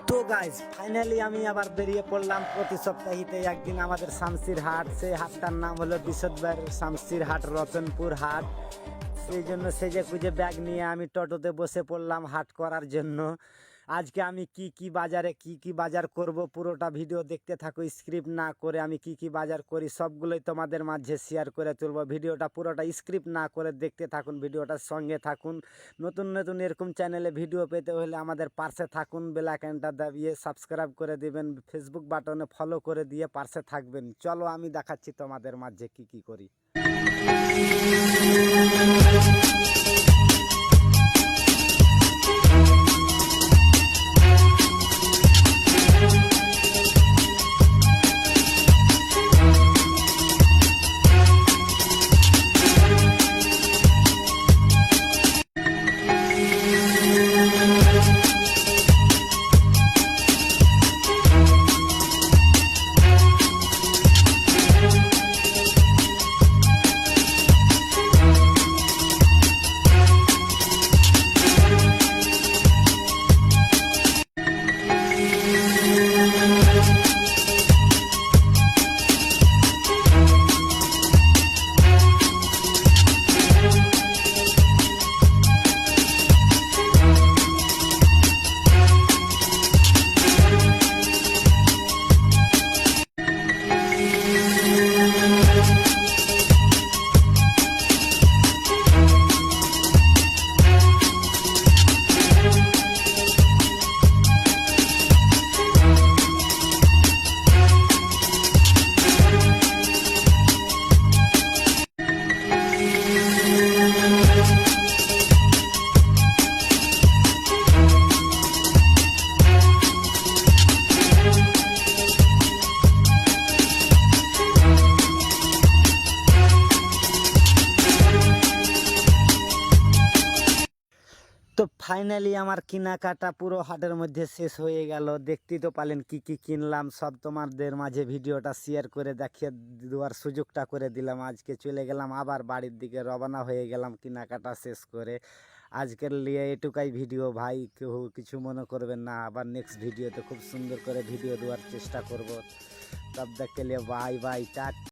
তো guys finally আমি আবার বেরিয়ে পড়লাম প্রতি সপ্তাহিতে একদিন আমাদের শামসির হাট। সেই হাটটার নাম হলো বিশদবার শামসির হাট, রতনপুর হাট। সেই জন্য সেজে কুজে ব্যাগ নিয়ে আমি টোটোতে বসে পড়লাম হাট করার জন্য। আজকে আমি কি বাজারে কি বাজার করব পুরোটা ভিডিও দেখতে থাকো, স্ক্রিপ্ট না করে। আমি কি বাজার করি সবগুলোই তোমাদের মাঝে শেয়ার করে তুলবো। ভিডিওটা পুরোটা স্ক্রিপ্ট না করে দেখতে থাকুন, ভিডিওটার সঙ্গে থাকুন। নতুন নতুন এরকম চ্যানেলে ভিডিও পেতে হলে আমাদের পাশে থাকুন, বেল আইকনটা দাবিয়ে সাবস্ক্রাইব করে দিবেন, ফেসবুক বাটনে ফলো করে দিয়ে পাশে থাকবেন। চলো আমি দেখাচ্ছি তোমাদের মাঝে কি করি। তো ফাইনালি আমার কেনাকাটা পুরো হাটের মধ্যে শেষ হয়ে গেল। দেখতেই তো পালেন কি কিনলাম, সব তোমাদের মাঝে ভিডিওটা শেয়ার করে দেখিয়ে দেওয়ার সুযোগটা করে দিলাম। আজকে চলে গেলাম আবার বাড়ির দিকে, রওনা হয়ে গেলাম কেনাকাটা শেষ করে। আজকের লিয়ে এটুকাই ভিডিও ভাই, কেউ কিছু মনে করবেন না। আবার নেক্সট ভিডিওতে খুব সুন্দর করে ভিডিও দেওয়ার চেষ্টা করব। তব দেখে লিয়ে বাই বাই, টাটা।